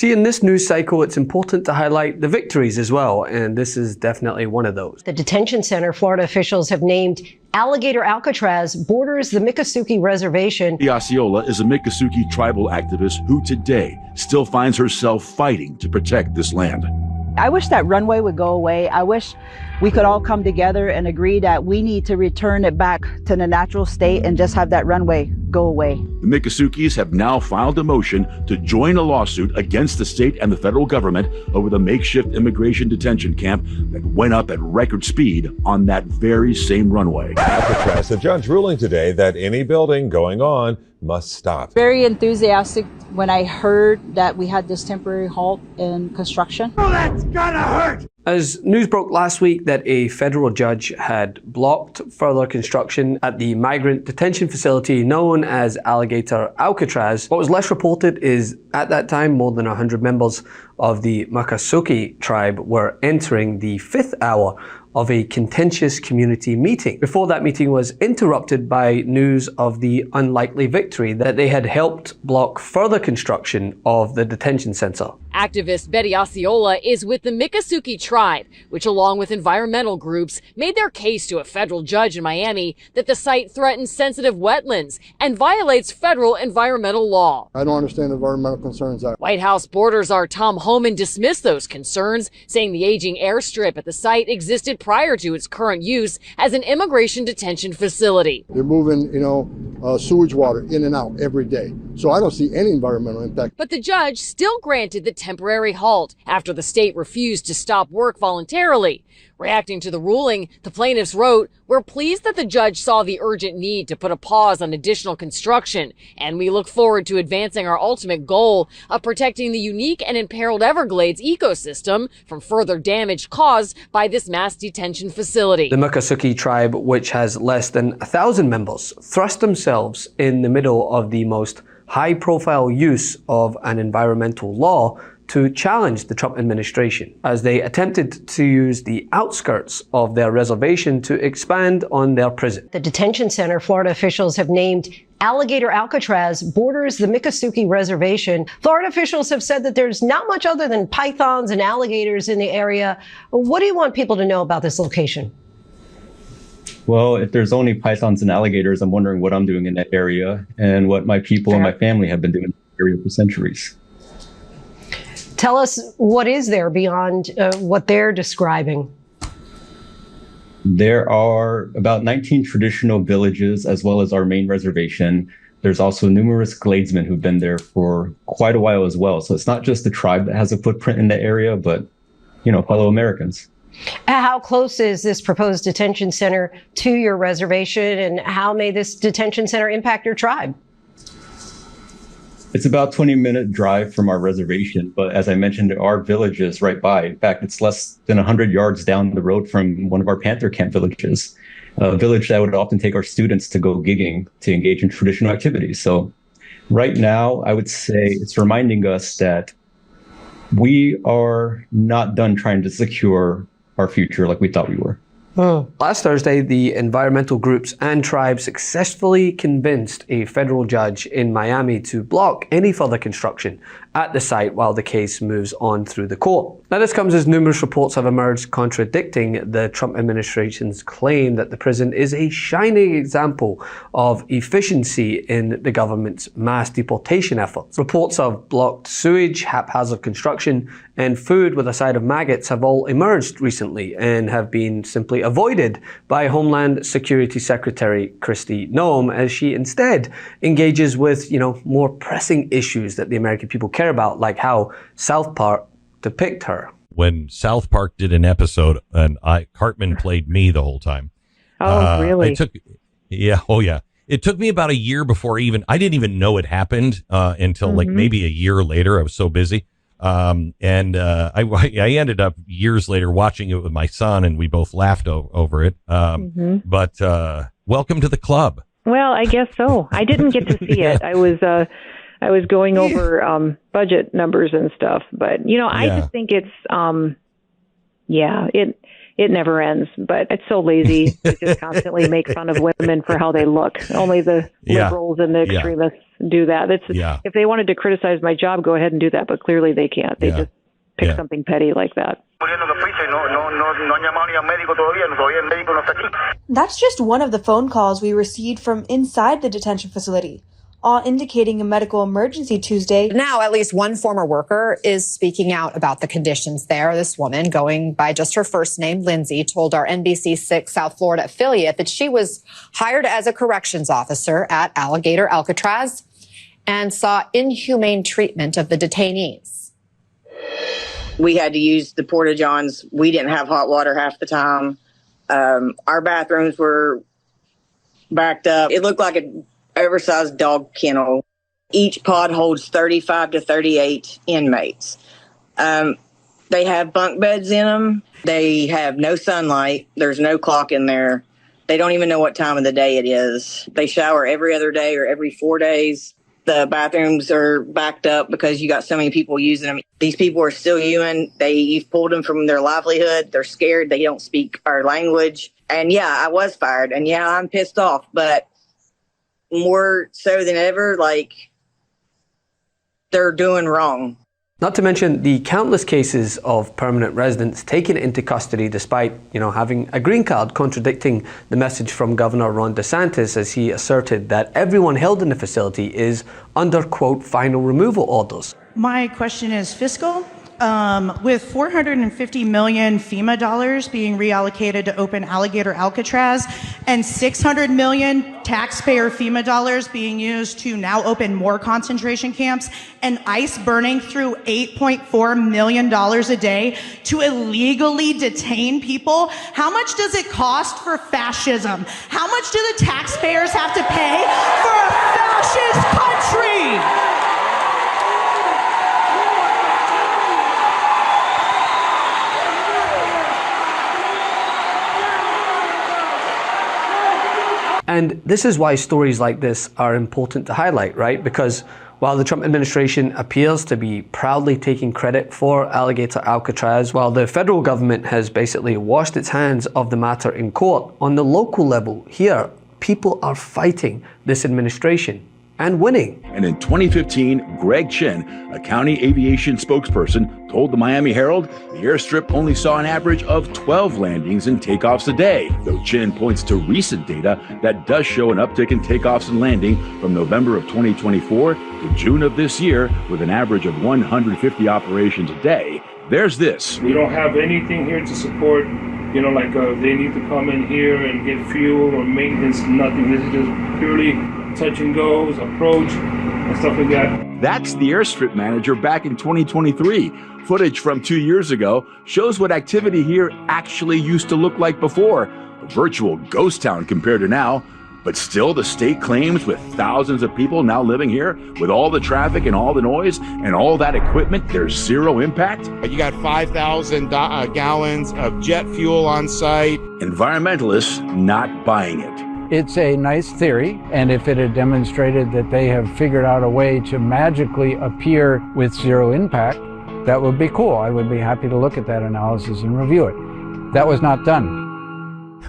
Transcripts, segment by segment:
See, in this news cycle, it's important to highlight the victories as well, and this is definitely one of those. The detention center Florida officials have named Alligator Alcatraz borders the Miccosukee Reservation. Osceola is a Miccosukee tribal activist who today still finds herself fighting to protect this land. I wish that runway would go away. I wish we could all come together and agree that we need to return it back to the natural state and just have that runway go away. The Miccosukes have now filed a motion to join a lawsuit against the state and the federal government over the makeshift immigration detention camp that went up at record speed on that very same runway. Alcatraz, a judge ruling today that any building going on must stop. Very enthusiastic when I heard that we had this temporary halt in construction. Oh, that's gonna hurt! As news broke last week that a federal judge had blocked further construction at the migrant detention facility known as Alligator Alcatraz, what was less reported is at that time more than 100 members of the Miccosukee tribe were entering the 5th hour of a contentious community meeting. Before that meeting was interrupted by news of the unlikely victory that they had helped block further construction of the detention center. Activist Betty Osceola is with the Miccosukee tribe, which along with environmental groups made their case to a federal judge in Miami that the site threatens sensitive wetlands and violates federal environmental law. I don't understand the environmental concerns there. White House Border Czar Tom Homan dismissed those concerns, saying the aging airstrip at the site existed prior to its current use as an immigration detention facility. They're moving, sewage water in and out every day. So I don't see any environmental impact. But the judge still granted the temporary halt after the state refused to stop work voluntarily. Reacting to the ruling, the plaintiffs wrote, "We're pleased that the judge saw the urgent need to put a pause on additional construction, and we look forward to advancing our ultimate goal of protecting the unique and imperiled Everglades ecosystem from further damage caused by this mass detention facility." The Miccosukee tribe, which has less than 1,000 members, thrust themselves in the middle of the most high-profile use of an environmental law to challenge the Trump administration, as they attempted to use the outskirts of their reservation to expand on their prison. The detention center Florida officials have named Alligator Alcatraz borders the Miccosukee Reservation. Florida officials have said that there's not much other than pythons and alligators in the area. What do you want people to know about this location? Well, if there's only pythons and alligators, I'm wondering what I'm doing in that area and what my people and my family have been doing in the area for centuries. Tell us what is there beyond what they're describing. There are about 19 traditional villages as well as our main reservation. There's also numerous gladesmen who've been there for quite a while as well. So it's not just the tribe that has a footprint in the area, but, fellow Americans. How close is this proposed detention center to your reservation, and how may this detention center impact your tribe? It's about a 20-minute drive from our reservation, but as I mentioned, there are villages right by. In fact, it's less than 100 yards down the road from one of our Panther Camp villages, a village that would often take our students to go gigging to engage in traditional activities. So right now, I would say it's reminding us that we are not done trying to secure our future like we thought we were. Last Thursday, the environmental groups and tribes successfully convinced a federal judge in Miami to block any further construction at the site while the case moves on through the court. Now, this comes as numerous reports have emerged contradicting the Trump administration's claim that the prison is a shining example of efficiency in the government's mass deportation efforts. Reports of blocked sewage, haphazard construction, and food with a side of maggots have all emerged recently and have been simply avoided by Homeland Security Secretary Kristi Noem, as she instead engages with, more pressing issues that the American people care about, like how South Park depict her. When South Park did an episode and Cartman played me the whole time. Oh, really? It took me about a year before I didn't even know it happened until like maybe a year later. I was so busy. I ended up years later watching it with my son, and we both laughed over it. But welcome to the club. Well, I guess so. I didn't get to see it. I was going over it budget numbers and stuff, but I just think it's it never ends. But it's so lazy to just constantly make fun of women for how they look. Only the liberals and the extremists do that. If they wanted to criticize my job, go ahead and do that. But clearly they can't. They just pick something petty like that. That's just one of the phone calls we received from inside the detention facility, all indicating a medical emergency Tuesday. Now, at least one former worker is speaking out about the conditions there. This woman, going by just her first name, Lindsay, told our NBC6 South Florida affiliate that she was hired as a corrections officer at Alligator Alcatraz and saw inhumane treatment of the detainees. We had to use the porta-johns. We didn't have hot water half the time. Our bathrooms were backed up. It looked like an oversized dog kennel. Each pod holds 35 to 38 inmates. They have bunk beds in them. They have no sunlight. There's no clock in there. They don't even know what time of the day it is. They shower every other day or every 4 days. The bathrooms are backed up because you got so many people using them. These people are still human. You've pulled them from their livelihood. They're scared. They don't speak our language. And yeah, I was fired. And yeah, I'm pissed off. But more so than ever, they're doing wrong. Not to mention the countless cases of permanent residents taken into custody despite, having a green card, contradicting the message from Governor Ron DeSantis as he asserted that everyone held in the facility is under, quote, final removal orders. My question is fiscal. With $450 million FEMA dollars being reallocated to open Alligator Alcatraz and $600 million taxpayer FEMA dollars being used to now open more concentration camps and ICE burning through $8.4 million a day to illegally detain people, how much does it cost for fascism? How much do the taxpayers have to pay for a fascist country? And this is why stories like this are important to highlight, right? Because while the Trump administration appears to be proudly taking credit for Alligator Alcatraz, while the federal government has basically washed its hands of the matter in court, on the local level here, people are fighting this administration and winning. And in 2015, Greg Chin, a county aviation spokesperson, told the Miami Herald the airstrip only saw an average of 12 landings and takeoffs a day, though Chin points to recent data that does show an uptick in takeoffs and landing from November of 2024 to June of this year, with an average of 150 operations a day. There's this. We don't have anything here to support, they need to come in here and get fuel or maintenance, nothing. This is just purely touch and goes, approach, and stuff like that. That's the airstrip manager back in 2023. Footage from 2 years ago shows what activity here actually used to look like before. A virtual ghost town compared to now. But still, the state claims with thousands of people now living here, with all the traffic and all the noise and all that equipment, there's zero impact. You got 5,000 gallons of jet fuel on site. Environmentalists not buying it. It's a nice theory, and if it had demonstrated that they have figured out a way to magically appear with zero impact, that would be cool. I would be happy to look at that analysis and review it. That was not done.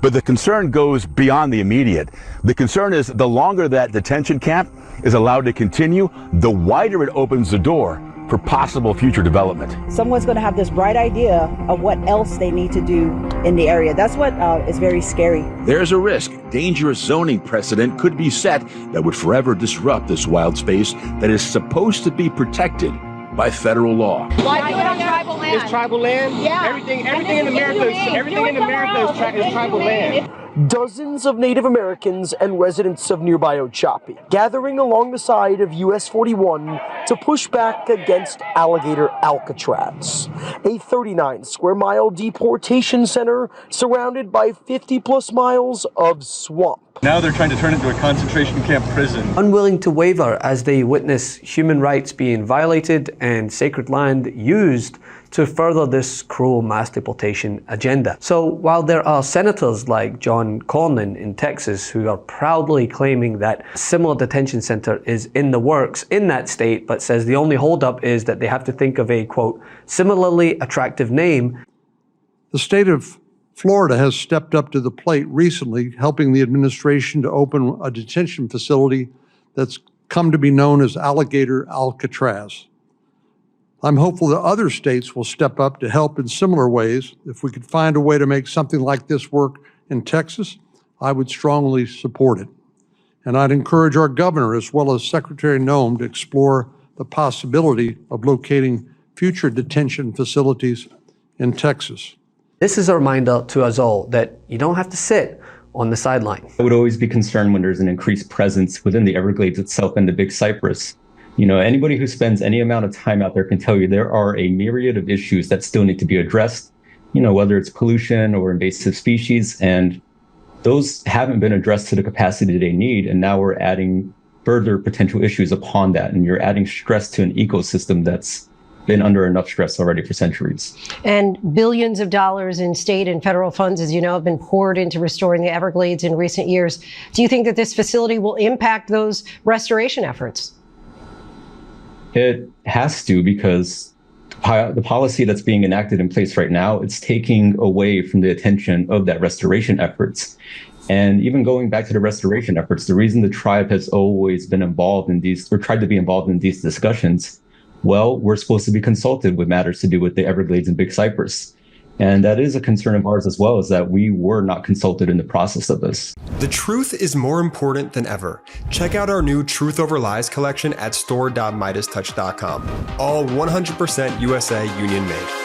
But the concern goes beyond the immediate. The concern is the longer that detention camp is allowed to continue, the wider it opens the door for possible future development. Someone's going to have this bright idea of what else they need to do in the area. That's what is very scary. There's a risk dangerous zoning precedent could be set that would forever disrupt this wild space that is supposed to be protected by federal law. Why do it on tribal land? It's tribal land? Yeah. Everything in America is tribal land. Dozens of Native Americans and residents of nearby Ochapi gathering along the side of US 41 to push back against Alligator Alcatraz, a 39-square-mile deportation center surrounded by 50-plus miles of swamp. Now they're trying to turn it into a concentration camp prison. Unwilling to waver as they witness human rights being violated and sacred land used to further this cruel mass deportation agenda. So while there are senators like John Cornyn in Texas who are proudly claiming that a similar detention center is in the works in that state, but says the only holdup is that they have to think of a, quote, similarly attractive name. The state of Florida has stepped up to the plate recently, helping the administration to open a detention facility that's come to be known as Alligator Alcatraz. I'm hopeful that other states will step up to help in similar ways. If we could find a way to make something like this work in Texas, I would strongly support it. And I'd encourage our governor as well as Secretary Noem to explore the possibility of locating future detention facilities in Texas. This is a reminder to us all that you don't have to sit on the sideline. I would always be concerned when there's an increased presence within the Everglades itself and the Big Cypress. You know, anybody who spends any amount of time out there can tell you there are a myriad of issues that still need to be addressed, you know, whether it's pollution or invasive species, and those haven't been addressed to the capacity they need. And now we're adding further potential issues upon that. And you're adding stress to an ecosystem that's been under enough stress already for centuries. And billions of dollars in state and federal funds, as you know, have been poured into restoring the Everglades in recent years. Do you think that this facility will impact those restoration efforts? It has to, because the policy that's being enacted in place right now, it's taking away from the attention of that restoration efforts. And even going back to the restoration efforts, the reason the tribe has always been involved in these, or tried to be involved in these discussions, well, we're supposed to be consulted with matters to do with the Everglades and Big Cypress. And that is a concern of ours as well, is that we were not consulted in the process of this. The truth is more important than ever. Check out our new Truth Over Lies collection at store.MeidasTouch.com. All 100% USA union made.